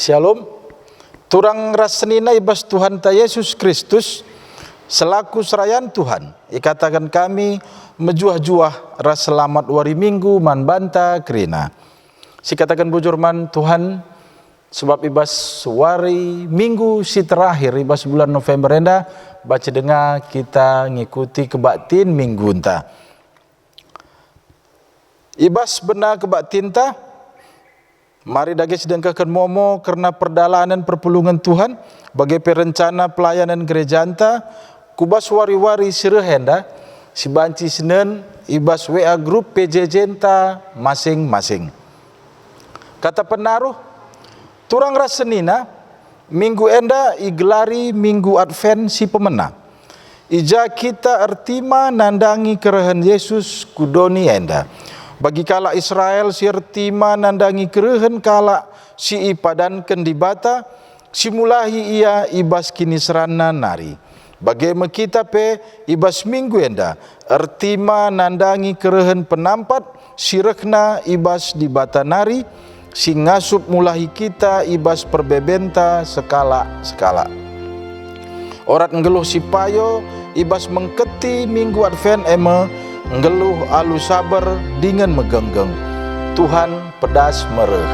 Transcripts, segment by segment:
Shalom. Turang rasenina ibas Tuhan ta Yesus Kristus selaku serayan Tuhan. Ikatakan kami mejuah-juah ras selamat wari minggu man banta kerina. Si katakan bujur man Tuhan sebab ibas wari minggu si terakhir ibas bulan November enda baca dengar kita ngikuti kebaktin minggu enta. Ibas benar kebaktin ta. Mari dagi sedang kekan momo karena perdalanan perpulungan Tuhan bagi perencana pelayanan gereja anta kubas wari-wari sirehenda si banci senen ibas WA grup PJJ enta masing-masing. Kata penaruh turang rasenina minggu enda igelari minggu Advent si pemena. Ija kita ertima nandangi kerehan Yesus kudoni enda. Bagi kala Israel sirtima nandangi kerehen kala si ipadankan di bata simulahi ia ibas kini serana nari. Bagi kita pe ibas minggu enda ertima nandangi kerehen penampat sirekna ibas di bata nari si ngasup mulahi kita ibas perbebenta skala. Orat ngeluh si payo ibas mengketi minggu Advent ngeluh alu sabar dengan megenggeng Tuhan pedas mereh.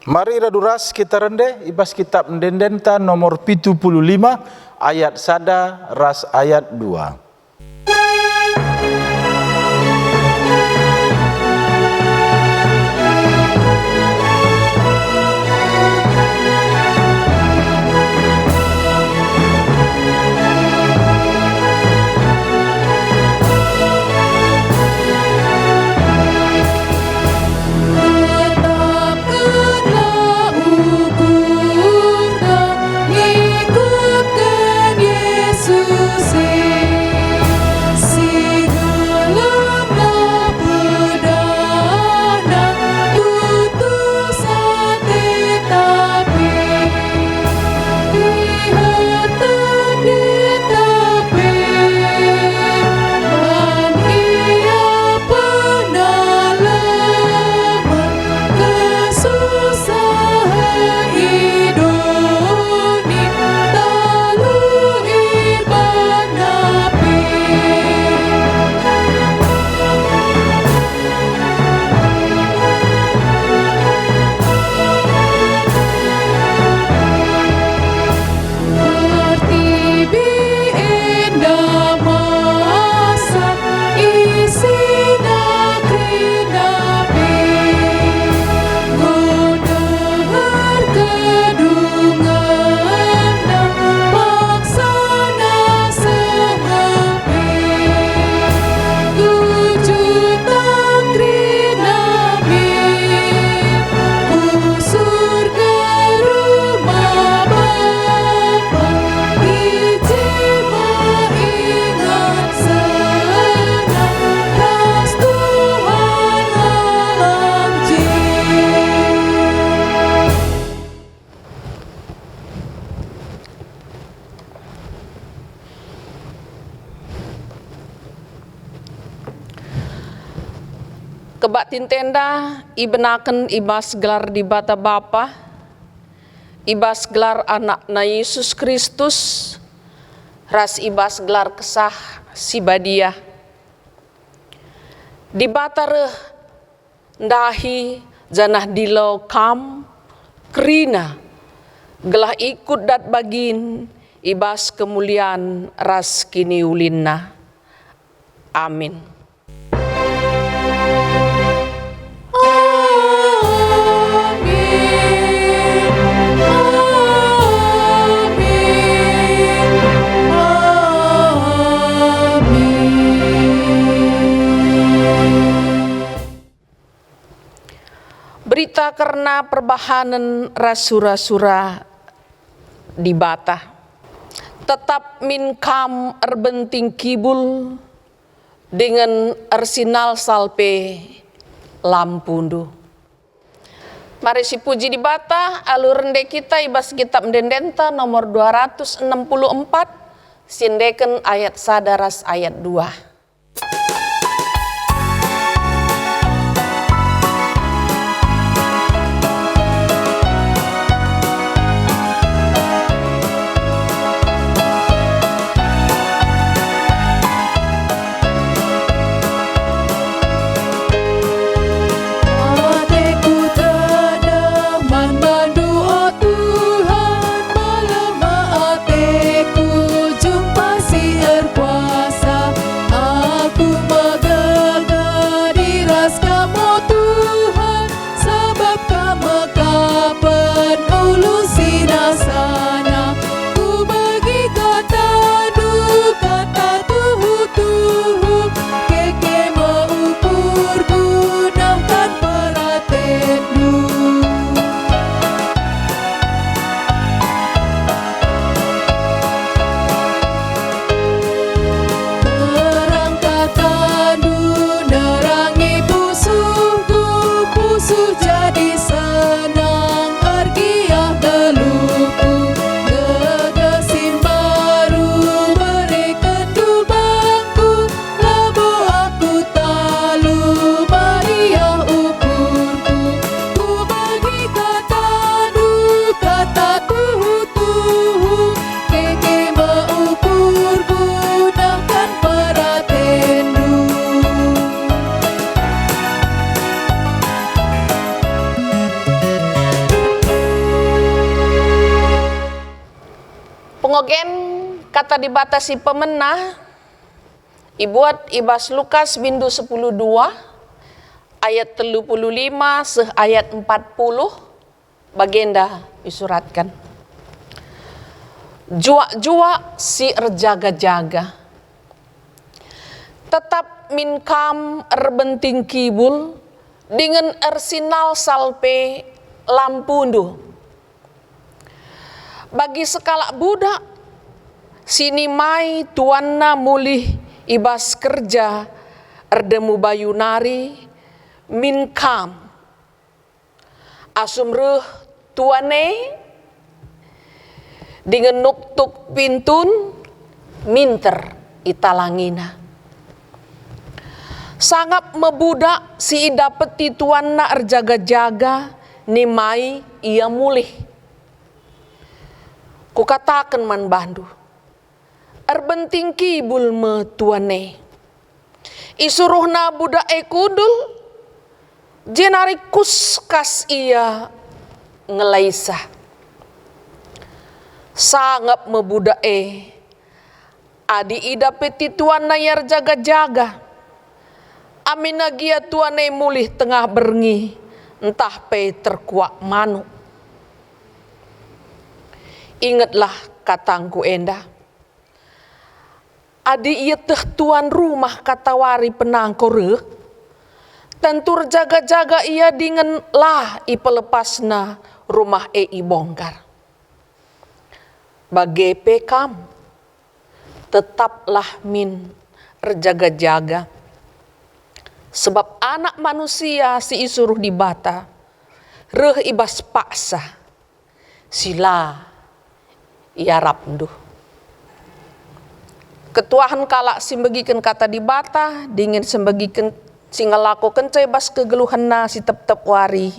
Mari raduras kita rende ibas kitab Ndendenta nomor 75 ayat 1 ras ayat 2. Kebaktin tenda ibenaken ibas gelar di bata Bapa, ibas gelar anak na Yesus Kristus, ras ibas gelar kesah si badia. Di bata reh ndahi janah dilau kam kerina gelah ikut dat bagin ibas kemuliaan ras kini ulinna. Amin. Berita karena perbahanan rasura-sura di bata. Tetap min kam erbenting kibul dengan arsinal salpe lampundu. Mari si puji di bata alur rende kita ibas kitab mendendenta nomor 264 sindeken ayat sadaras ayat 2. Pengogen kata dibatasi pemenah ibuat ibas Lukas bindu 10:2 ayat 35 seh ayat 40 bagenda disuratkan. Jua-jua si erjaga-jaga tetap minkam erbenting kibul dengan ersinal salpe lampundu. Bagi sekala budak, sini mai tuanna mulih ibas kerja erdemu bayunari minkam. Asum reh tuane dengan nuktuk pintun minter italangina. Sangat mebudak si dapeti tuanna erjaga-jaga ni mai ia mulih. Kukatakan man bandu, erbenting kibul me tuane. Isuruhna budak kudul, jenari kuskas ia ngelaisah. Sangat mebudak adi ida peti tuana yar jaga-jaga. Amina gia tuane mulih tengah berngi, entah pe terkuak manu. Ingatlah katangku endah. Adi iya teh tuan rumah katawari penangkore. Tentur jaga-jaga ia dengan lah ipelepasna rumah bongkar. Bagi pekam tetaplah min erjaga-jaga. Sebab anak manusia si isuruh dibata. Reh ibas paksa. Sila ia rapndu. Ketuahan kalak simbagikan kata dibata, dingin simbagikan singalako kencai bas kegeluhan na si tep-tep wari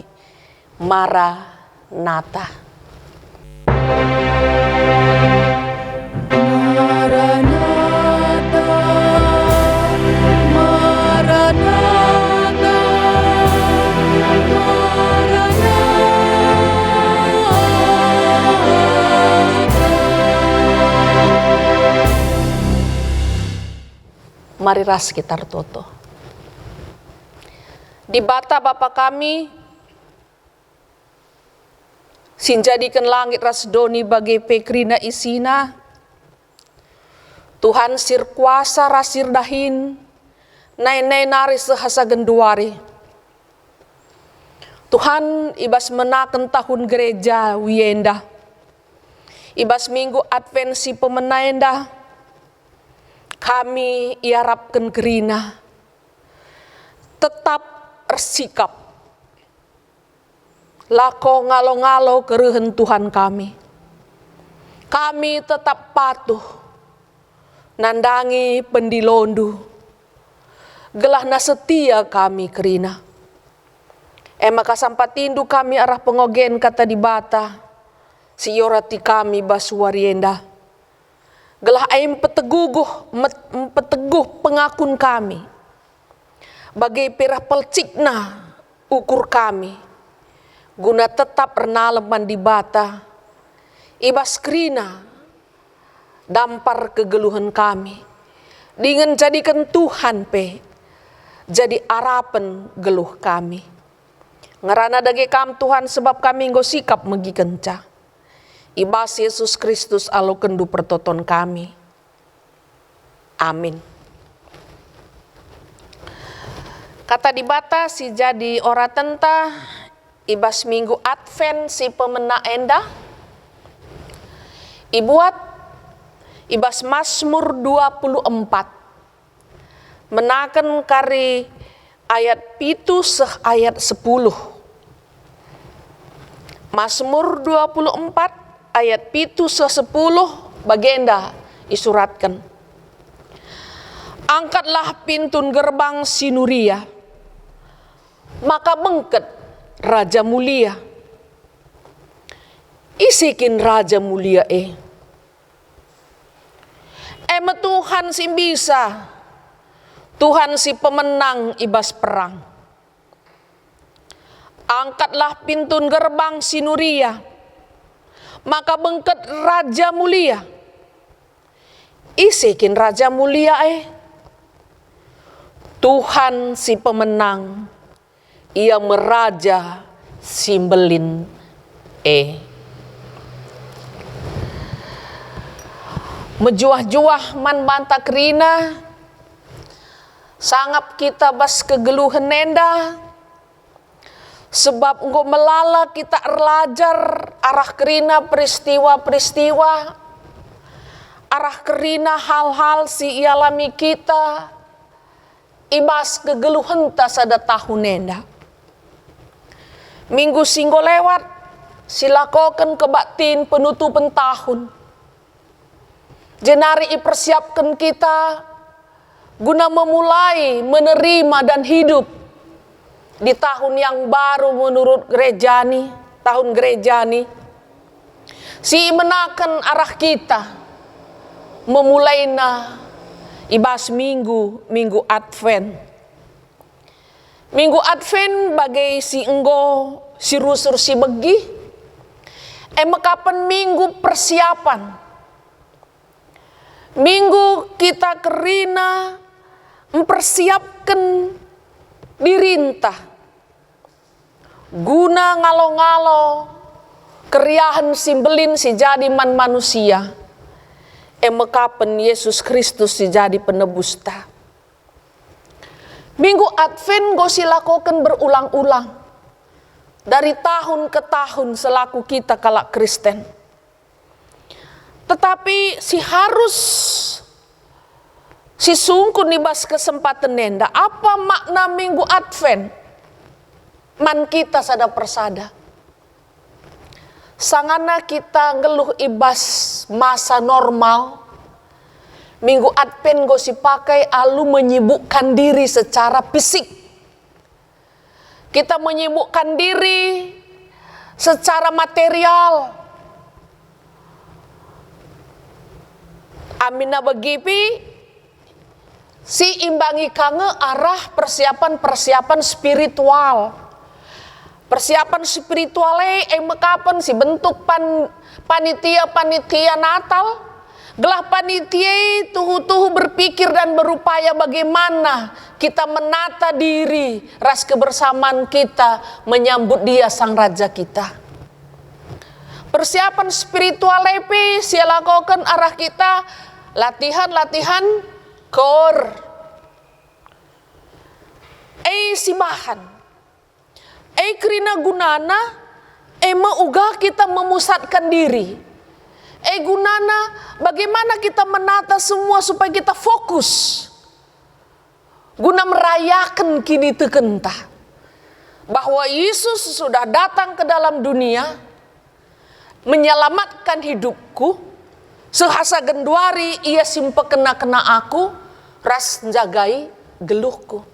mara nata. Mari ras kita toto. Di bata Bapa kami, sinjadikan langit ras doni bagi pekrina isina, Tuhan sir kuasa rasir dahin, nai nari sehasa genduari. Tuhan ibas menaken tahun gereja wienda, ibas minggu advensi pemenaenda, kami iarapkan gerina, tetap bersikap lako ngalo-ngalo kerehen Tuhan kami. Kami tetap patuh, nandangi pendilondu, gelahna setia kami kerina. Maka sampatindu kami arah pengogen kata di bata, si yorati kami basuarienda. Gelah aim peteguh pengakun kami. Bagai perah pelcikna ukur kami. Guna tetap renaleman di bata. Ibas krina dampar kegeluhan kami. Dengan jadikan Tuhan jadi arapan geluh kami. Ngerana dage kam Tuhan sebab kami nggo sikap megi kenca. Ibas Yesus Kristus alo kendu pertoton kami. Amin. Kata di bata si jadi ora tenta ibas minggu Advent si pemena enda. Ibuat ibas Mazmur 24. Menaken kari ayat pitu ayat 10. Mazmur 24 ayat pitu 10 bagenda isuratkan. Angkatlah pintun gerbang sinuria, maka bengket Raja mulia. Isikin Raja mulia Tuhan si bisa, Tuhan si pemenang ibas perang. Angkatlah pintun gerbang sinuria, maka bengket Raja mulia. Isikin Raja mulia Tuhan si pemenang, ia meraja simbelin Mejuah-juah man banta kerina, sangap kita bas kegeluhan nenda, sebab engkau melala kita erlajar arah kerina peristiwa-peristiwa, arah kerina hal-hal si ialami kita, ibas kegeluhan ta sada tahun nenda. Minggu singgo lewat, silakokan kebaktin penutupan tahun. Jenari ipersiapkan kita guna memulai menerima dan hidup di tahun yang baru menurut gerejani, tahun gerejani. Si menakan arah kita memulaina ibas minggu Advent. Minggu Advent bagai si enggo si rusur si begi. Mekapan minggu persiapan. Minggu kita kerina mempersiapkan dirintah guna ngalo-ngalo keriahan simbelin si jadi man manusia. Mekapen Yesus Kristus si jadi penebus ta. Minggu Advent go silakokan berulang-ulang dari tahun ke tahun selaku kita kalak Kristen. Tetapi si harus si sungkun ibas kesempatan nenda. Apa makna minggu Advent? Man kita sada persada. Sangana kita ngeluh ibas masa normal. Minggu Advent go si pakai alu menyibukkan diri secara fisik. Kita menyibukkan diri secara material. Amina begipi si imbangi kange arah persiapan spiritual. Persiapan spirituale mekapan si bentuk panitia Natal. Gelah panitia tuhu-tuhu berpikir dan berupaya bagaimana kita menata diri ras kebersamaan kita menyambut dia sang raja kita. Persiapan spiritual silakokan arah kita latihan kor. Sibahan. Kerina gunana meuga kita memusatkan diri. Gunana bagaimana kita menata semua supaya kita fokus. Guna merayakan kini tekenta. bahwa Yesus sudah datang ke dalam dunia menyelamatkan hidupku. Sehasa genduari ia simpe kena aku, ras jagai geluhku.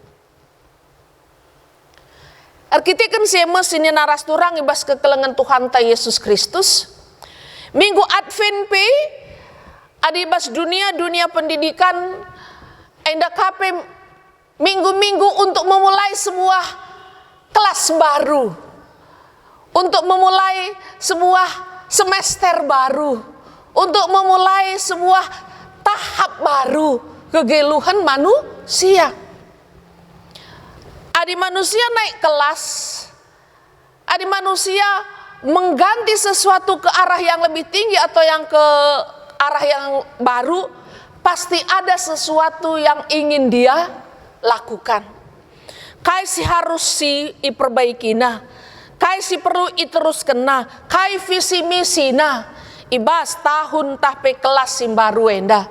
Arkiteken semes ini naras turang ibas kekelengan Tuhan ta Yesus Kristus. Minggu Advent pe adibas dunia pendidikan enda kape minggu-minggu untuk memulai sebuah kelas baru, untuk memulai sebuah semester baru, untuk memulai sebuah tahap baru kegeluhan manusia. Adi manusia naik kelas, adi manusia mengganti sesuatu ke arah yang lebih tinggi atau yang ke arah yang baru, pasti ada sesuatu yang ingin dia lakukan. Kai si harus si iperbaiki nah, kai si perlu iterus kena, kai visi misi nah, ibas tahun tahpe kelas sim baru enda.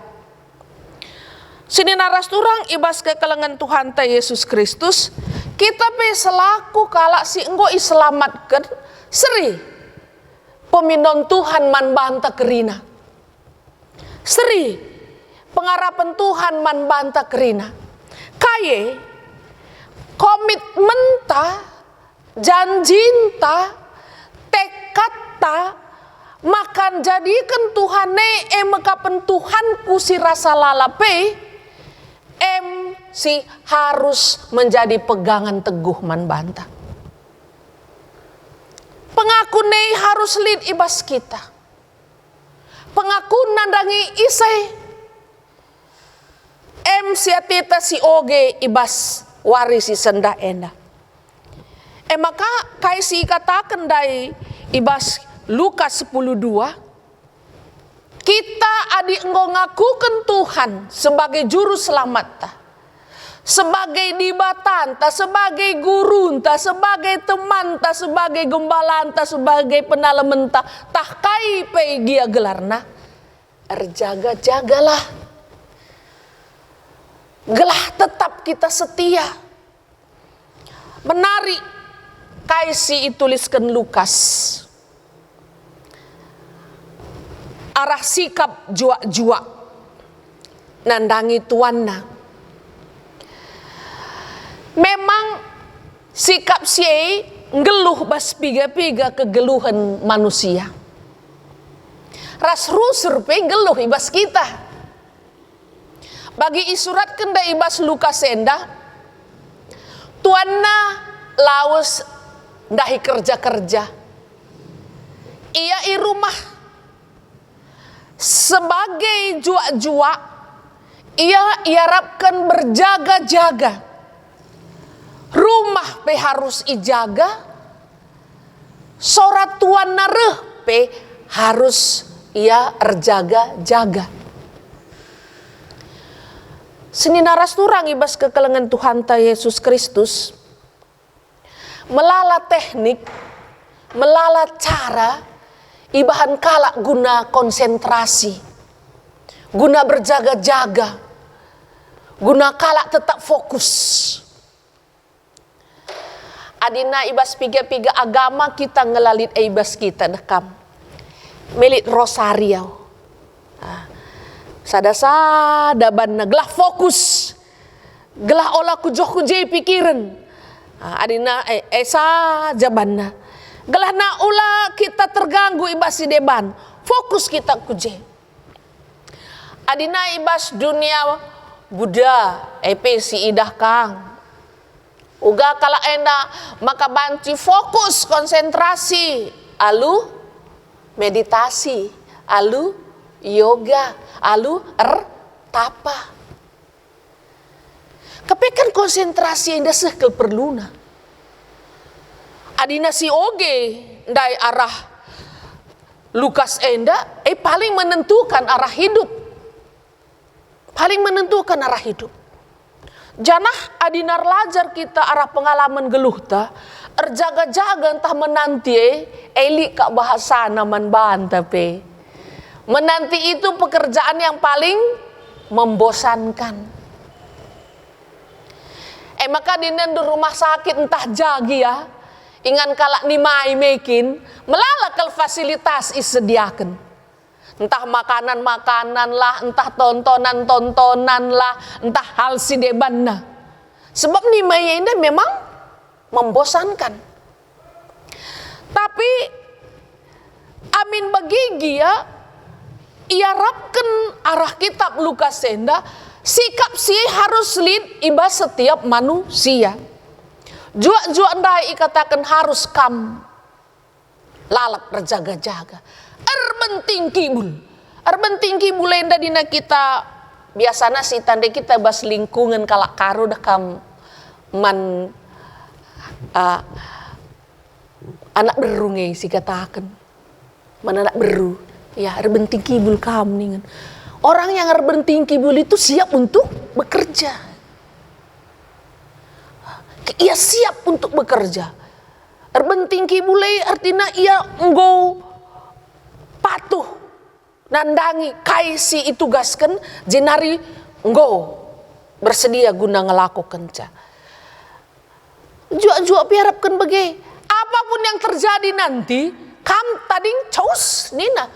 Sini naras turang ibas kekelengan Tuhan ta Yesus Kristus, kita pe selaku kalak si enggo iselamatkan seri peminon Tuhan man banta kerina, seri pengarapan Tuhan man banta kerina, kaye komitmen ta, janjinta, tekadta, makan jadikan Tuhan mekapen Tuhanku si rasa lalape, si harus menjadi pegangan teguh man banta. Pengaku harus lid ibas kita. Pengaku nandangi isai. Siatita si oge ibas warisi sendah enda. Maka kai si katakan dari ibas Lukas 10:2, kita adi enggo ngakukan Tuhan sebagai juru selamat ta, sebagai dibatan ta, sebagai guru ta, sebagai teman ta, sebagai gembalaan ta, sebagai penalemen ta, tah kai pe dia gelarna, erjaga-jagalah, gelah tetap kita setia. Menarik kaisi ituliskan Lukas, arah sikap juak-juak nandangi tuanna. Memang sikap siei ngeluh bas piga-piga kegeluhan manusia. Ras rusur pe geluh ibas kita. Bagi isurat kenda ibas Lukas enda, tuanna laus dahi kerja-kerja. Ia i rumah sebagai juak-juak, ia harapkan berjaga-jaga. Rumah pe harus ijaga, sorat tuan nareh pe harus ia erjaga-jaga. Seni naras turang ibas kekelengan Tuhan ta Yesus Kristus, melala teknik, melala cara, ibahan kalak guna konsentrasi, guna berjaga-jaga, guna kalak tetap fokus. Adina ibas piga-piga agama kita ngelalit ibas kita dekam. Melit rosario. Sada banna gelah fokus. Gelah olah kujoh kujei pikiran. Adina esa jabanna. Gelah na ulah kita terganggu ibas si deban. Fokus kita kujei. Adina ibas dunia Buddha si idah kang. Uga kala enda maka banci fokus konsentrasi, alu meditasi, alu yoga, alu tapa. Kepekan konsentrasi enda sekel perluna. Adina si oge ndai arah Lukas enda paling menentukan arah hidup. Paling menentukan arah hidup. Janah adinar lajar kita arah pengalaman geluh ta, erjaga-jaga entah menanti eli kak bahasa naman banta pe. Menanti itu pekerjaan yang paling membosankan. Maka dinen di rumah sakit entah jagi ya, ingan kalak ni mai mekin, melalakal fasilitas isediakan. Entah makanan-makanan lah, entah tontonan-tontonan lah, entah hal si debanna. Sebab ni mai ini memang membosankan. Tapi amin bagigi ya, iarapkan arah kitab Lukas senda, sikap si harus lid iba setiap manusia. Jua-jua ndai ikatakan harus kam lalap berjaga-jaga. Erbenting kibul enda dina kita biasana si tanda kita bas lingkungan kalak karu dah kam man anak berungai si katakan man anak beru ya erbenting kibul kam ningan. Orang yang erbenting kibul itu siap untuk bekerja. Ia siap untuk bekerja. Erbenting kibul artinya ia enggo patuh nandangi kaisi itu gasken jenari enggo bersedia guna ngelakukan ca. Jua piharapkan bagai apapun yang terjadi nanti, kam tading caus nina,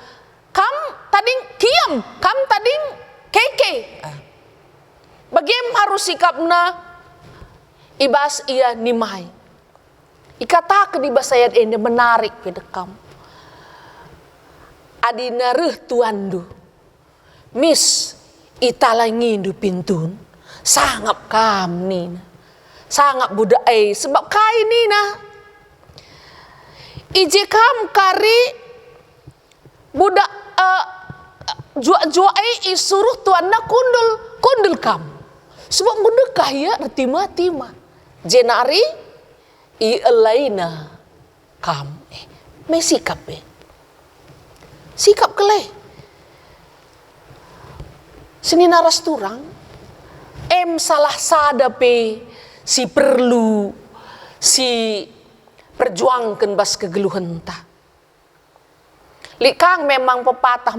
kam tading kiam, kam tading keke. Bagaimana harus sikapna ibas ia nimai. Ikata ke di bahasa ayat ini menarik pedekam. Adina reh tuandu, mis italangindu pintun, sangap kam nina, sangap budai sebab kai nina. Ije kam kari budak jua isuruh tuanna kundul kam. Sebab mudekah ya tima jenari i elaina kam mesikap sikap kele seni naras turang salah sadape si perlu si perjuangkan bas kegeluhan ta. Likang memang pepatah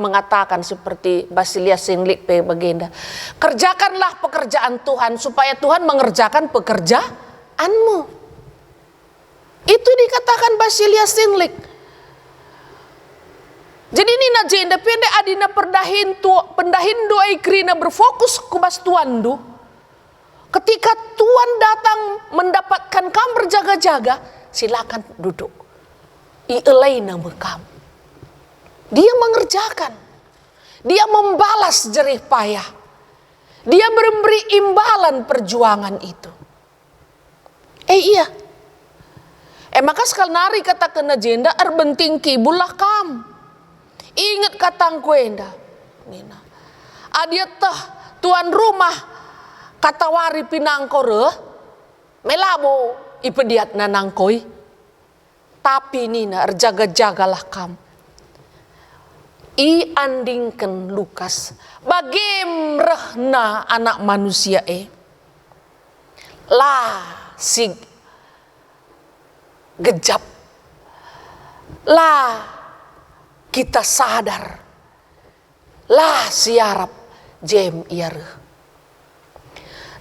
mengatakan seperti Basilias Singlik pe bagenda. Kerjakanlah pekerjaan Tuhan supaya Tuhan mengerjakan pekerjaanmu. Itu dikatakan Basilias Singlik. Jadi ini najenda pende adina pendahin doa ikrina berfokus kubas tuandu. Ketika Tuhan datang mendapatkan kamu berjaga-jaga, silakan duduk. Ielaina bekam. Dia mengerjakan. Dia membalas jerih payah. Dia memberi imbalan perjuangan itu. Iya. Maka sekali nari kata kena jenda erbenting kibulah kam. Ingat katang kuenda. Nina. Adia tah tuan rumah kata wari pinangkore melabo ipediat nanangkoi. Tapi nina erjaga-jagalah kam. I andingkan Lukas. Bagaimana anak manusia lah si gejap. Lah kita sadar. Lah siarap jem iare.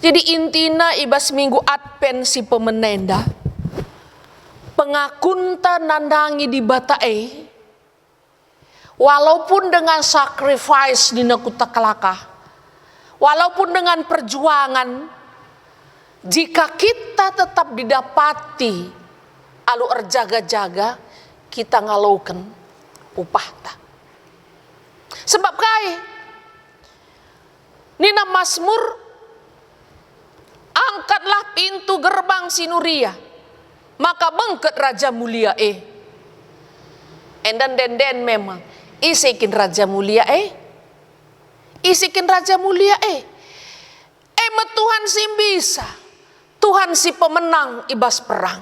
Jadi intina ibas minggu Advent si pemenenda. Pengakunta nandangi di batae. Walaupun dengan sacrifice di nakuta kelaka. Walaupun dengan perjuangan. Jika kita tetap didapati alu erjaga-jaga, kita ngalaukan upah ta. Sebab kai Nina Mazmur, angkatlah pintu gerbang sinuria, maka bengket Raja Mulia dan den memang isikin Raja Mulia isikin Raja Mulia Tuhan si bisa, Tuhan si pemenang ibas perang.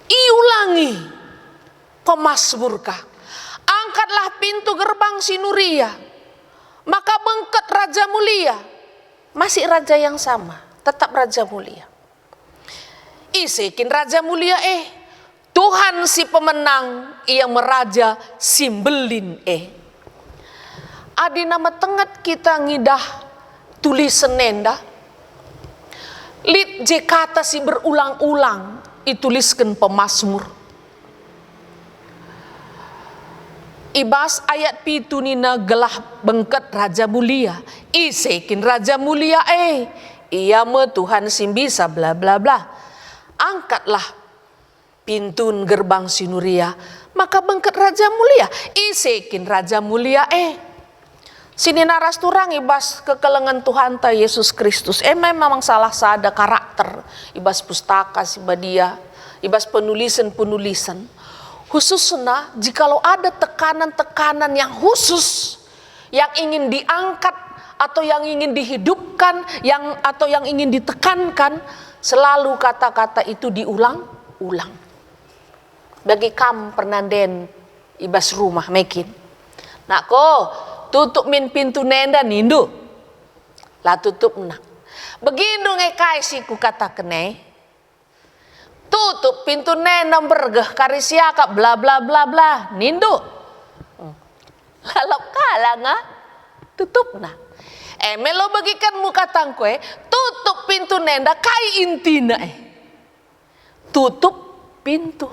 Iulangi pemazmurkah, angkatlah pintu gerbang sinuria, maka bengket Raja Mulia. Masih raja yang sama, tetap Raja Mulia. Isikin Raja Mulia Tuhan si pemenang, ia meraja simbelin Adi nama tengat kita ngidah tulis senenda, Lit je kata si berulang-ulang ituliskan pemazmur. Ibas ayat pitu nina gelah bengket raja mulia. Isekin raja mulia iya me Tuhan simbisa bla bla bla. Angkatlah pintun gerbang sinuria, maka bengket raja mulia. Isekin raja mulia Sini naras turang ibas kekelengan Tuhan ta Yesus Kristus. Memang salah sada karakter ibas pustaka si badia, ibas penulisan-penulisan. Khususnya jikalau ada tekanan-tekanan yang khusus yang ingin diangkat atau yang ingin dihidupkan, atau yang ingin ditekankan, selalu kata-kata itu diulang-ulang. Bagi kam pernanden ibas rumah mekin. Nak ko tutup min pintu nenda nindu. Lah tutup nak. Begitu ngekai si ku kata kene. Tutup pintu nenda bergeh karisia kak bla bla bla bla nindu. Lalu kalang tutup nak. Melo bagikan muka tangkwe tutup pintu nenda kai intina tutup pintu.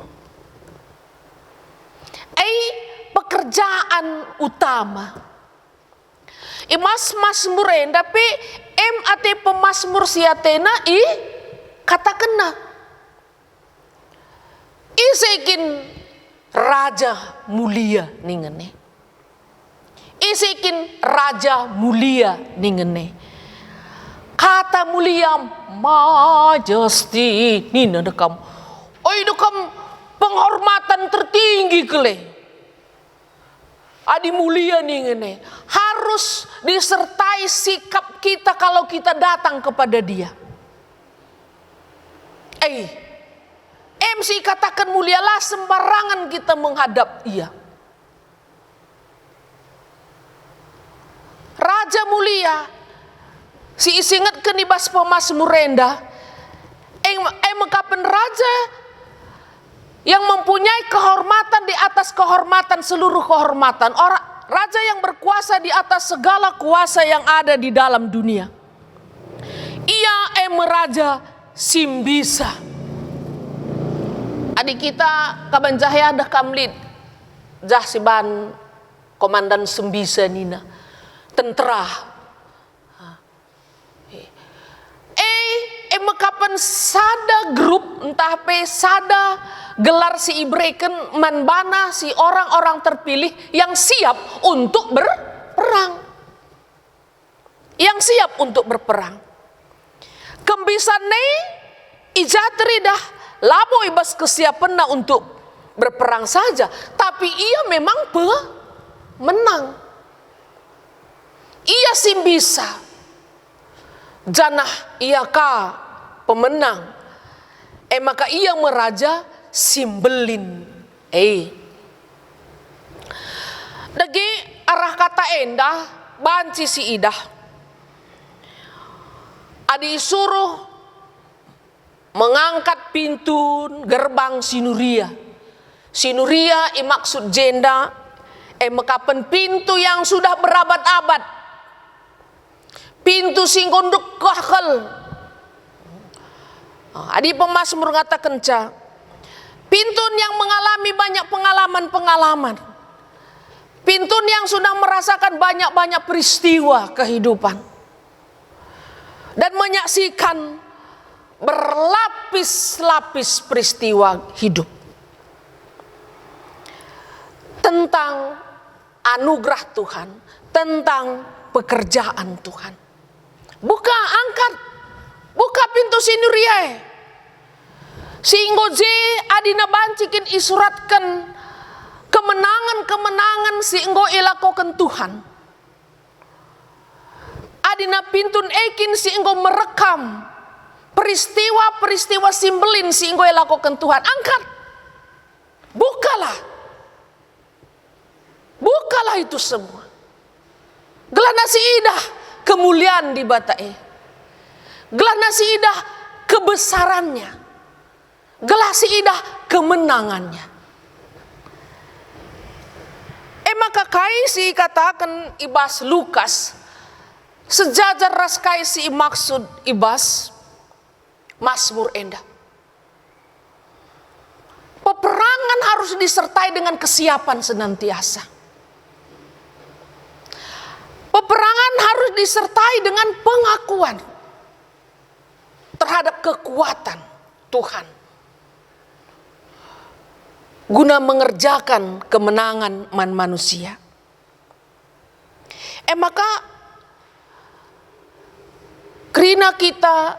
Pekerjaan utama. Mazmur tapi ate pemazmur siatena kata kena. Isekin raja mulia ningene. Isekin raja mulia ningene. Kata mulia majesty nina dekam. Dekam penghormatan tertinggi kele. Adi mulia ningene. Harus disertai sikap kita kalau kita datang kepada dia. MC katakan mulialah sembarangan kita menghadap ia. Raja mulia. Si isingat kenibas pemazmur renda. Mekapen raja yang mempunyai kehormatan di atas kehormatan seluruh kehormatan. Raja yang berkuasa di atas segala kuasa yang ada di dalam dunia. Ia raja simbisa. Adik kita kaban jahya dah kamlit. Jahsiban komandan sembisa nina. Tentera. Mekapan sada grup entah pe sada gelar si ibreken manbana si orang-orang terpilih yang siap untuk berperang. Yang siap untuk berperang. Kembisane ijatri dah labo ibas kesiapan untuk berperang saja, tapi ia memang menang. Ia simbisa. Janah ia ka pemenang. Maka ia meraja simbelin. Dagi arah kata endah banci si idah. Adi suruh mengangkat pintu gerbang sinuria. Sinuria maksud jenda. Mekapen pintu yang sudah berabad-abad. Pintu singgonduk kahkel. Adi pemazmur ngatakan pintu yang mengalami banyak pengalaman-pengalaman. Pintu yang sudah merasakan banyak-banyak peristiwa kehidupan. Dan menyaksikan berlapis-lapis peristiwa hidup. Tentang anugerah Tuhan. Tentang pekerjaan Tuhan. Buka, angkat. Buka pintu sinuria. Singgo je adina bancikin isuratkan kemenangan-kemenangan singgo ilakokan Tuhan. Adina pintun ekin singgo merekam peristiwa-peristiwa simbelin singgo ilakokan Tuhan. Angkat. Bukalah. Bukalah itu semua. Gelana si idah kemuliaan di batae. Gelana si idah kebesarannya. Gelah si idah kemenangannya. Maka kaisi katakan ibas Lukas. Sejajar ras kaisi maksud ibas. Mazmur endah. Peperangan harus disertai dengan kesiapan senantiasa. Peperangan harus disertai dengan pengakuan terhadap kekuatan Tuhan, guna mengerjakan kemenangan manusia. Maka kerina kita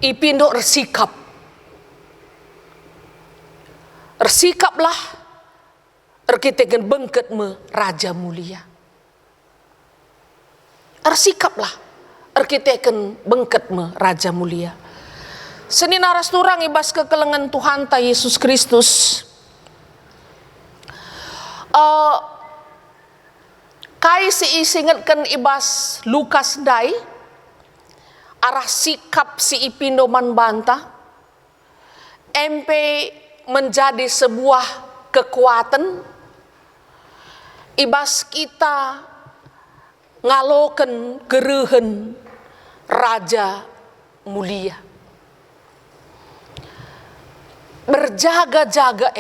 ipindo Ersikaplah erkiteken bengket me Raja Mulia. Ersikaplah erkiteken bengket me Raja Mulia. Seni naras turang ibas kekelengan Tuhan ta Yesus Kristus. Kai si isingatkan ibas Lukas dai arah sikap si ipindo man banta MP menjadi sebuah kekuatan ibas kita ngaloken gerehen Raja Mulia. Berjaga-jaga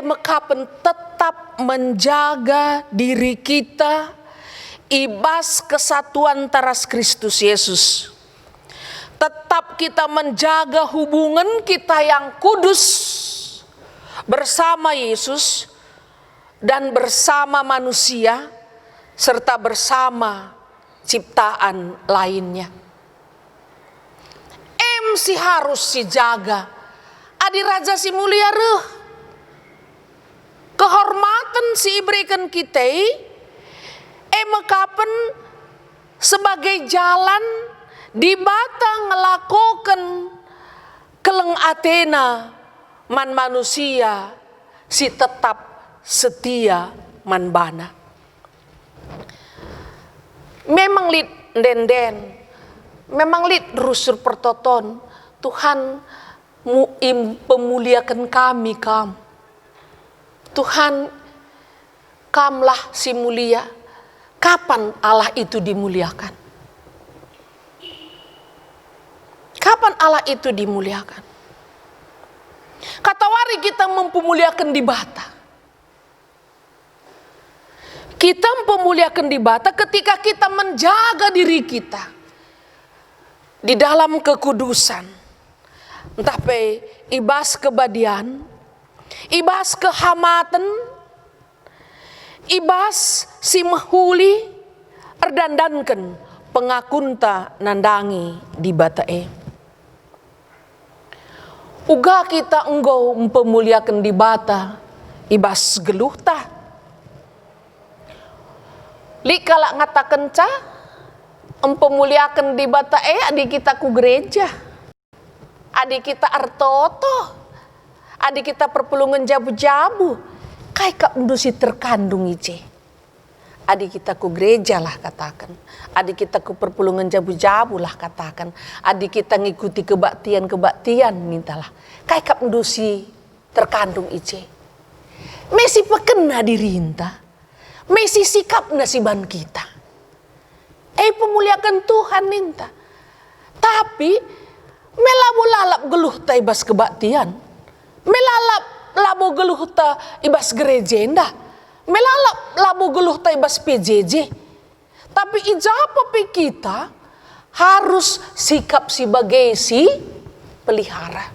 mekapen tetap menjaga diri kita ibas kesatuan taras Kristus Yesus. Tetap kita menjaga hubungan kita yang kudus bersama Yesus dan bersama manusia serta bersama ciptaan lainnya. Si harus si jaga adi Raja si mulia reh. Kehormatan si iberikan kita mekapen sebagai jalan di bata ngelakokan keleng Athena man manusia si tetap setia man bana. Memang lit den, memang lit rusur pertoton Tuhan pemuliakan kami kam. Tuhan kamlah si mulia. Kapan Allah itu dimuliakan? Kapan Allah itu dimuliakan? Kata wari kita mempemuliakan di bata. Kita mempemuliakan di bata ketika kita menjaga diri kita di dalam kekudusan. Entah pe ibas kebadian, ibas kehamatan, ibas si mahuli erdandankan pengakunta nandangi di batae. Uga kita enggau mempemuliakan di bata ibas geluh ta. Li kalak ngatakan ca mempemuliakan di bata adik kita ku gereja. Adik kita artoto. Adik kita perpulungan jabu-jabu. Kai kak mendusi terkandung ice. Adik kita ku gereja lah katakan. Adik kita ku perpulungan jabu-jabu lah katakan. Adik kita ngikuti kebaktian mintalah. Kai kap mendusi terkandung ice. Mesi pekena dirinta. Mesi sikap nasiban kita. Pemuliakan Tuhan minta. Tapi melabu lalap geluh ta ibas kebaktian. Melalap labu geluh ta ibas gerejenda. Melalap labu geluh ta ibas PJJ. Tapi ijapa pe kita harus sikap sebagai si pelihara.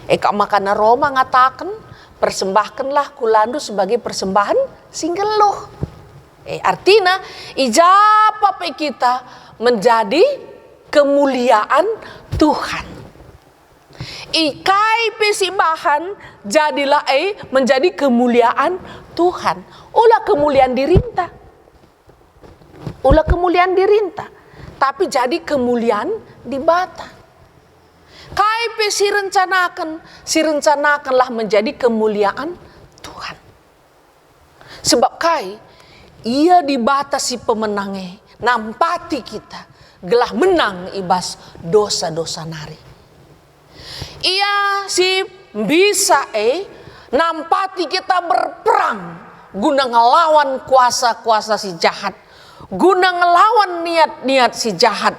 Kak makana Roma ngatakan persembahkanlah kulandu sebagai persembahan singgeluh. Artinya ijapa pe kita menjadi kemuliaan Tuhan. Ikai pesimbahan jadilah menjadi kemuliaan Tuhan. Ulah kemuliaan dirinta. Ulah kemuliaan dirinta. Tapi jadi kemuliaan di bata. Kai pe si rencanakanlah menjadi kemuliaan Tuhan. Sebab kai ia dibatasi pemenangnya. Nampati kita gelah menang ibas dosa-dosa nari. Ia si bisa nampati kita berperang guna ngelawan kuasa-kuasa si jahat, guna ngelawan niat-niat si jahat,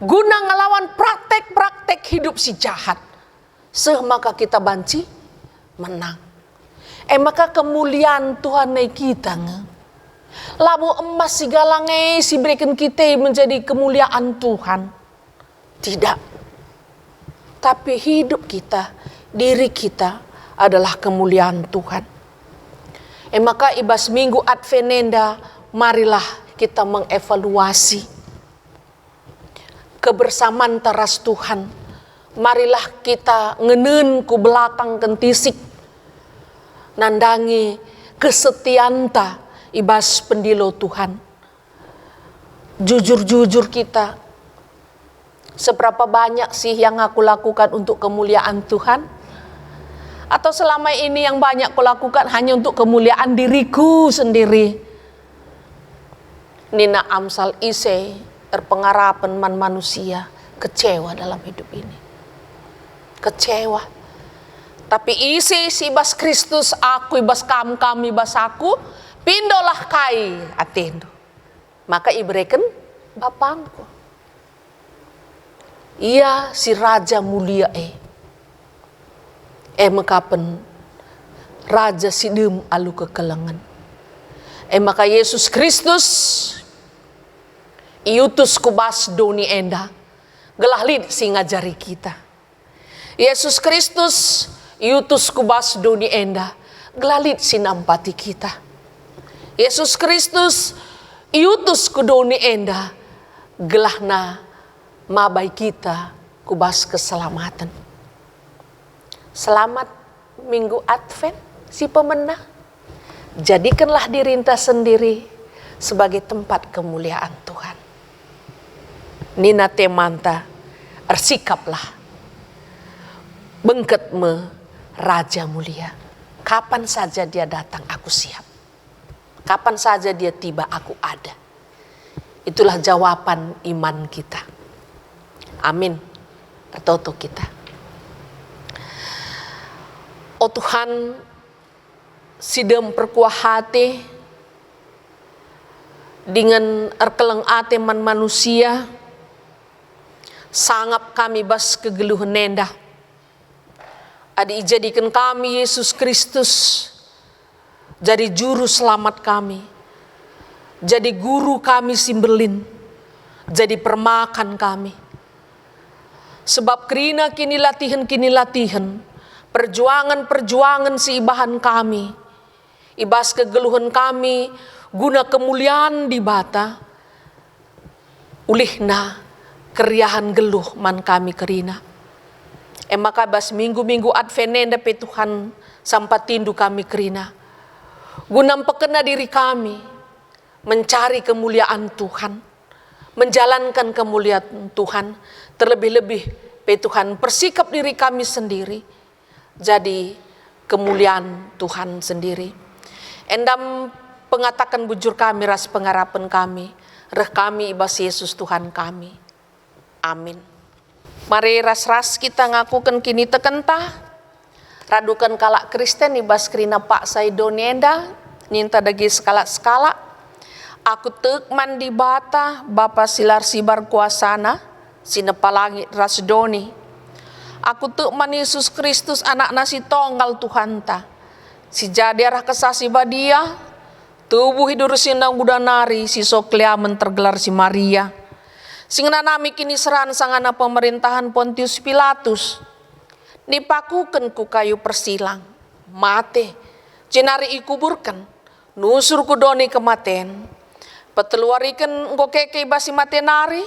guna ngelawan praktek-praktek hidup si jahat. Maka kita banci menang. Maka kemuliaan Tuhan kita labu emas si galange si berikan kita menjadi kemuliaan Tuhan. Tidak. Tapi hidup kita, diri kita adalah kemuliaan Tuhan. Maka ibas minggu Advenenda, marilah kita mengevaluasi kebersamaan teras Tuhan. Marilah kita ngenen ku belakang kentisik, nandangi kesetianta ibas pendilo Tuhan. Jujur-jujur kita, seberapa banyak sih yang aku lakukan untuk kemuliaan Tuhan? Atau selama ini yang banyak aku lakukan hanya untuk kemuliaan diriku sendiri? Nina Amsal ise terpengarapan manusia kecewa dalam hidup ini. Kecewa. Tapi isi si ibas Kristus aku, ibas kami ibas aku, pindolah kai atendo. Maka ibreken bapangku. Ia si raja mulia mekapen raja sidem alu kekelengan. Maka Yesus Kristus iutus kubas doni enda gelahlit si ngajari kita. Yesus Kristus iutus kubas doni enda gelalit sinampati kita. Yesus Kristus iutus ku doni enda gelahna mabai kita kubas keselamatan. Selamat Minggu Advent si pemenang. Jadikanlah diri enta sendiri sebagai tempat kemuliaan Tuhan. Nina temanta ersikaplah bengket me Raja mulia. Kapan saja dia datang aku siap. Kapan saja dia tiba aku ada. Itulah jawaban iman kita. Amin. Tertutup kita. Oh Tuhan, sidem perkuah hati dengan erkeleng ate man manusia, sangap kami bas kegeluhan nendah. Adi jadikan kami Yesus Kristus jadi juru selamat kami, jadi guru kami Simberlin, jadi permakan kami. Sebab kerina kini latihan, perjuangan si ibahan kami, ibas kegeluhan kami, guna kemuliaan di bata, ulihna keriahan geluh man kami kerina. Maka bas minggu-minggu Advenenda pe Tuhan sampai tindu kami kerina. Guna pekena diri kami mencari kemuliaan Tuhan, menjalankan kemuliaan Tuhan, terlebih-lebih pe Tuhan persikap diri kami sendiri jadi kemuliaan Tuhan sendiri. Endam pengatakan bujur kami ras pengharapan kami, reh kami ibas Yesus Tuhan kami. Amin. Mari ras-ras kita ngakukan kini tekentah, radukan kalak Kristen ibas kerina Pak Saidonenda, ninta dagi skala-skala. Aku tekman di bata, Bapa silar sibar kuasana, sinepalangi rasdoni. Aku tekman Yesus Kristus anak nasi tonggal Tuhan ta. Si jadiarah kesasi badia, tubuh hidur sinang budanari, si sokliamen tergelar si Maria. Singna nami kini seran sangana pemerintahan Pontius Pilatus. Nipakuken ku kayu persilang, mate, jenari ikuburkan, nusur ku doni kematen. Peteluarikan engko keke basi matenari,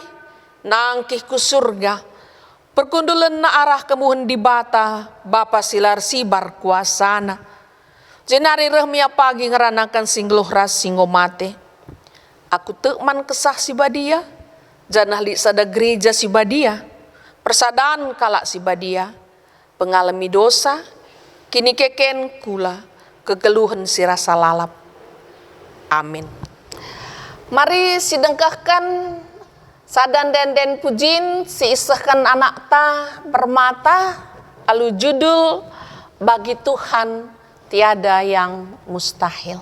nangkih ku surga. Perkundulan na arah kemuhen di bata, Bapa silar sibar kuasana. Jenari rehmia pagi ngeranakan singluh ras singgo mate. Aku tekman kesah si badia, janah li sada gereja si badia, persadaan kalak si badia, pengalami dosa, kini keken kula kegeluhan si rasa lalap. Amin. Mari sidengkahkan sadan den pujin si isahkan anak ta permata alu judul bagi Tuhan tiada yang mustahil.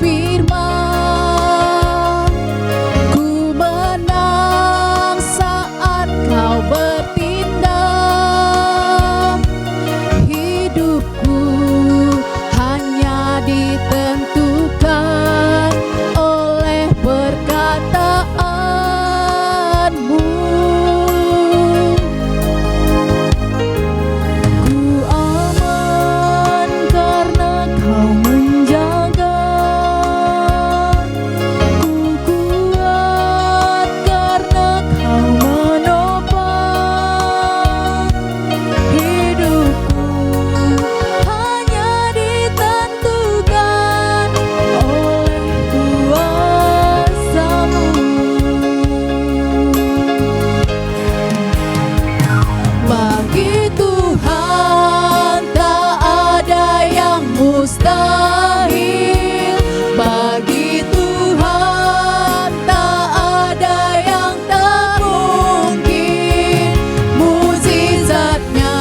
berfirman, ku menang saat kau bertindak. Hidupku hanya ditentukan oleh perkataanmu. Ku aman karena kau menjaga. Ku kuat karena kau menopang. Hidupku hanya ditentukan oleh kuasa-Mu. Bagi Tuhan tak ada yang mustahil. Bagi Tuhan tak ada yang tak mungkin. Mukjizatnya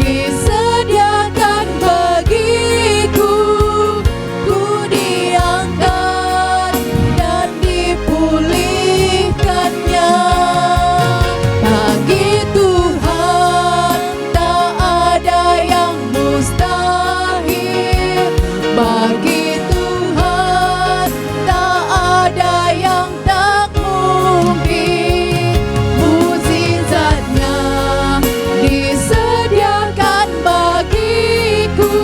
disediakan bagiku. Ku diangkat dan dipulihkannya. Bagi Tuhan tak ada yang mustahil. Bagi Tuhan tak ada yang tak mungkin. Mukjizatnya disediakan bagiku.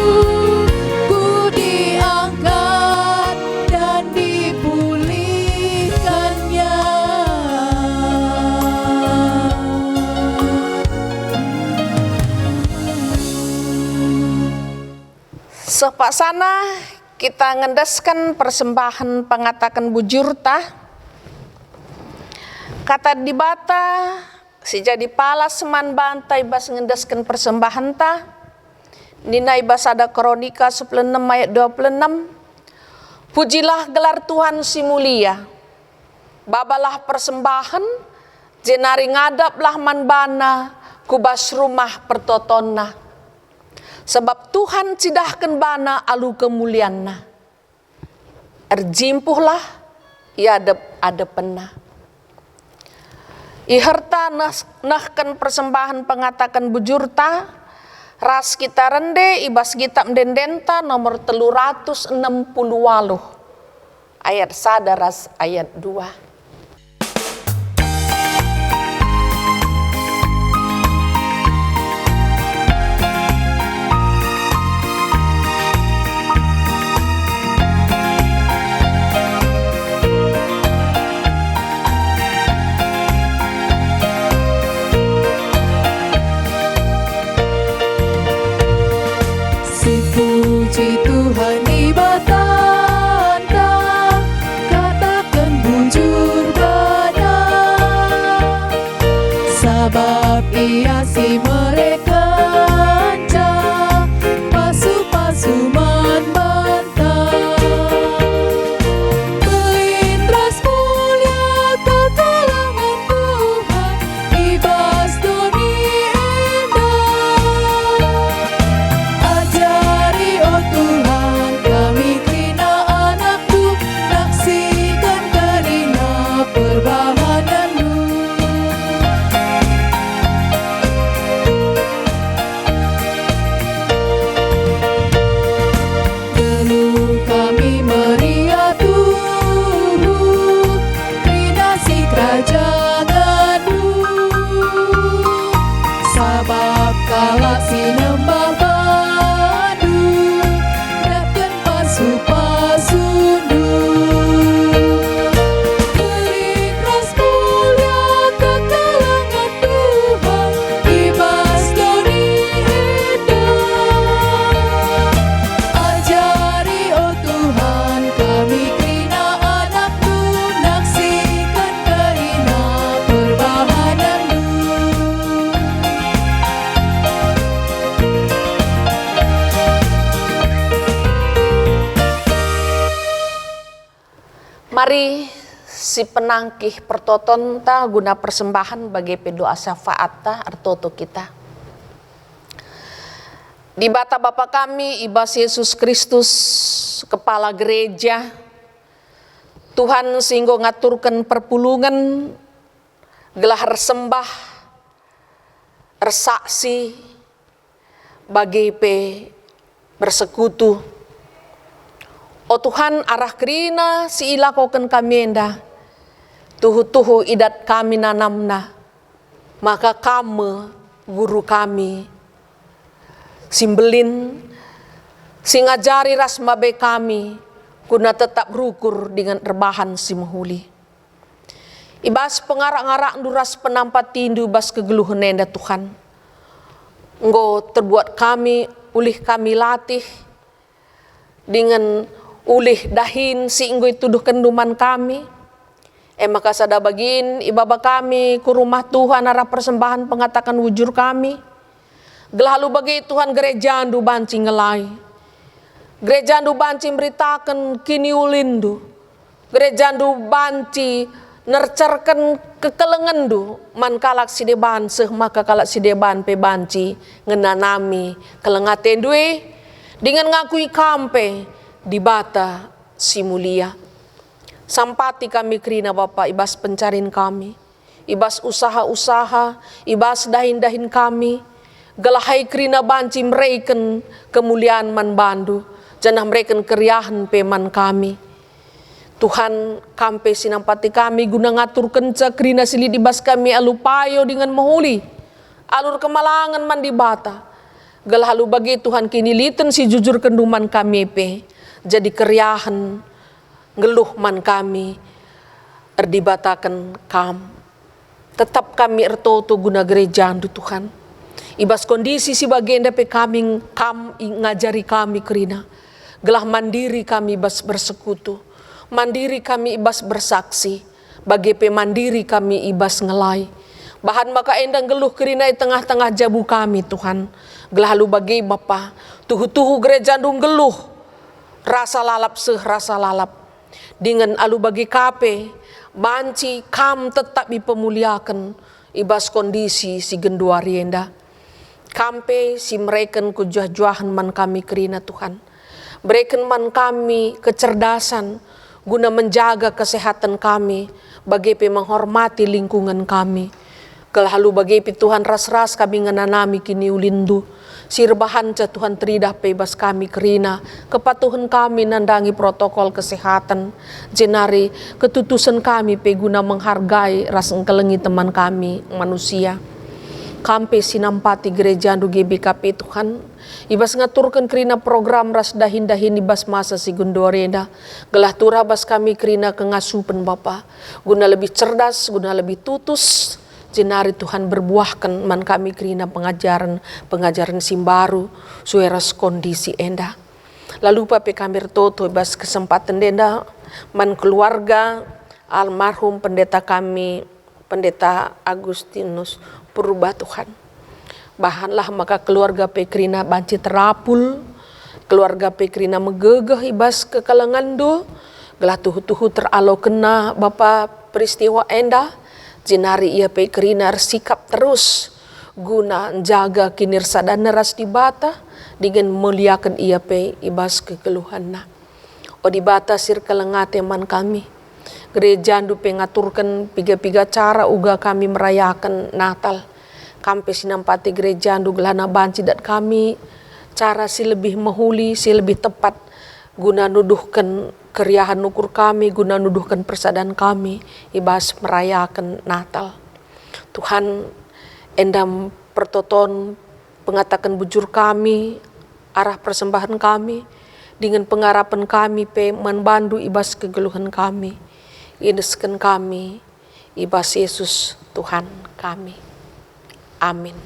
Ku diangkat dan dipulihkannya. Sepaksana kita ngendeskan persembahan pengatakan bujurta. Kata di bata si jadi pala seman bantai bas ngendeskan persembahan ta. Nina ibas ada Kronika 16 ayat 26. Pujilah gelar Tuhan si mulia. Babalah persembahan jenari ngadaplah manbana kubas rumah pertotonna. Sebab Tuhan cidahkan bana alu kemulianna. Erjimpuhlah ia adepenna. Iherta nahkan persembahan pengatakan bujurta. Ras kita rende ibas kita mendendenta nomor 360 ayat sadaras ayat 2. Puji Tuhan di batanta, katakan bujur bana. Sabab ia si mereka pasu-pasu man bantah. Pelintras mulia kekalangan Tuhan, ibas doni endah. Ajari oh Tuhan kami kena anakku, naksikan karina perbahanan-Mu. Dulu kami meriah Tuhan, kena si kerajaan-Mu. Sabab kala si nembah padu, datkan pasu-pasundu. Pelintras mulia kekalangan Tuhan, ibas doni endah. Ajari oh Tuhan kami kena anakku, naksikan karina perbahanan-Mu. Mari si penangkih pertotonta guna persembahan bagi pedoa syafaat ta artoto kita. Di bata Bapa kami, Ibas Yesus Kristus, Kepala Gereja, Tuhan sehingga ngaturkan perpulungan, gelar sembah, resaksi, bagi bersekutu. O Tuhan arah kerina si ilakokan kami enda, tuhu-tuhu idat kami nanamna, maka kamu guru kami, simbelin, singajari ras mabe kami, guna tetap berukur dengan rebahan si mahuli. Ibas pengarak-ngarak duras penampat tindu bas kegeluhan enda Tuhan. Engkau terbuat kami, ulih kami latih, dengan ulih dahin si engkau tuduh kenduman kami. Maka sada bagin ibaba kami ku rumah Tuhan arah persembahan pengatakan wujur kami. Gelalu bagi Tuhan gereja andu banci ngelai. Gereja andu banci beritakan kini ulindu. Gereja andu banci nercerkan kekelengan du man kalak sideban seh maka kalak sideban pe banci ngenanami kelengaten due dengan ngakui kampe di bata si mulia. Sampati kami kerina Bapa ibas pencarin kami, ibas usaha-usaha, ibas dahin-dahin kami, galahai kerina banci mereken kemuliaan man bandu, janah mereken keriahan peman kami. Tuhan kampe sinampati kami guna ngatur kenca kerina sili dibas kami alupayo dengan mahuli, alur kemalangan man dibata. Galahalu bagi Tuhan kini liten si jujur kenduman kami pe, jadi keriahan ngeluh man kami erdibatakan kam. Tetap kami ertoto guna gereja andu Tuhan. Ibas kondisi si bagenda pe kami kam ngajari kami kerina. Gelah mandiri kami bas bersekutu. Mandiri kami ibas bersaksi, bagi pemandiri kami ibas ngelai. Bahan maka endang geluh kerina di tengah-tengah jabu kami Tuhan. Gelalu bagi Bapa, tuhu-tuhu gereja ndung geluh, rasa lalap rasa lalap. Dengan alu bagi kape, banci kam tetap dipemuliakan, ibas kondisi si genduari enda. Kampe si mereken kujuah-juahan man kami kerina Tuhan. Berikan man kami kecerdasan, guna menjaga kesehatan kami, bagi menghormati lingkungan kami. Kelalu bagi Tuhan ras-ras kami ngenanami kini ulindu. Sirbahan ca Tuhan teridah bebas kami kerina. Kepatuhan kami nandangi protokol kesehatan. Jenari ketutusan kami pe guna menghargai ras engkelengi teman kami manusia. Kampe sinampati gereja andu GBKP Tuhan. Ibas ngaturkan kerina program ras dahin-dahin ibas masa si gundorenda. Gelah turah bas kami kerina kengasupan Bapa. Guna lebih cerdas, guna lebih tutus. Jenari Tuhan berbuahkan man kami kerina pengajaran simbaru. Sueras kondisi enda. Lalu pape kami toto ibas kesempatan denda. Man keluarga almarhum pendeta kami, Pendeta Agustinus Purba Tuhan. Bahanlah maka keluarga pekrina banci terapul, keluarga pekrina megegeh ibas kekalangan do, gelah tuhu-tuhu teralo kena Bapa peristiwa enda, jenari ia pekrina sikap terus guna jaga kinirsa dan neras di bata dengan muliakan ia pe ibas kekeluhanna. O di bata sir kelengate man kami. Gereja andu pengaturkan piga-piga cara uga kami merayakan Natal. Kampe sinampati gereja andu gelana banci dat kami cara si lebih mahuli, si lebih tepat guna nuduhkan keriahan ukur kami, guna nuduhkan persadan kami ibas merayakan Natal. Tuhan endam pertoton pengatakan bujur kami, arah persembahan kami dengan pengarapan kami pe manbandu ibas kegeluhan kami. Indeskan kami, ibas Yesus Tuhan kami. Amin.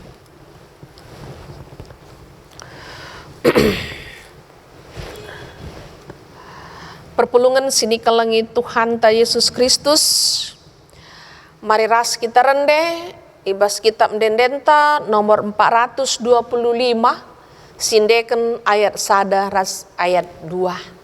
Perpulungan sini kelengi Tuhan ta Yesus Kristus. Mari ras kita rende, ibas kitab mendendenta nomor 425, sindeken ayat sada ras ayat 2.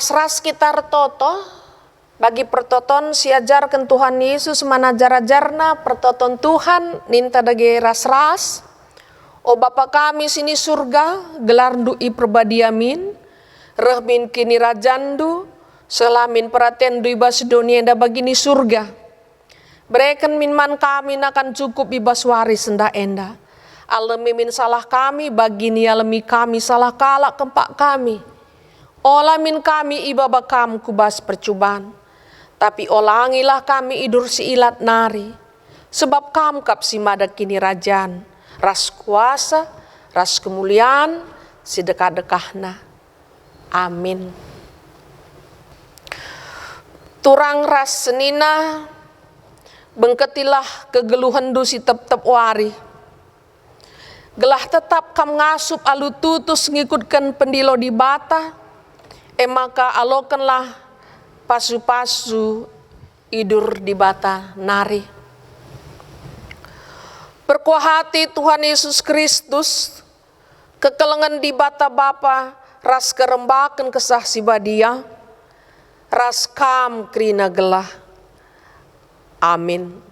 ras-ras kita toto bagi pertoton si ajarkan Tuhan Yesus manajar-ajarna pertoton Tuhan ninta dage ras-ras. O Bapa kami sini surga, gelar dui perbadiamin, rehmin kini rajandu, selamin peraten dui bas dunia enda bagini surga. Bereken min man kami nakan cukup ibas waris enda enda. Alemi min salah kami, bagini alemi kami salah kalak kempak kami. Olah min kami ibaba kam kubas percubaan. Tapi olangilah kami idur si ilat nari. Sebab kam kap si madak kini rajan. Ras kuasa, ras kemuliaan, si dekah-dekahna. Amin. Turang ras senina, bengketilah kegeluhan du si tep-tep wari. Gelah tetap kam ngasup alu tutus ngikutkan pendilo di bata, maka alokanlah pasu-pasu idur di bata nari. Berkuah hati Tuhan Yesus Kristus, kekelengan di bata Bapa, ras kerembakan kesah si badia, ras kam krina gelah. Amin.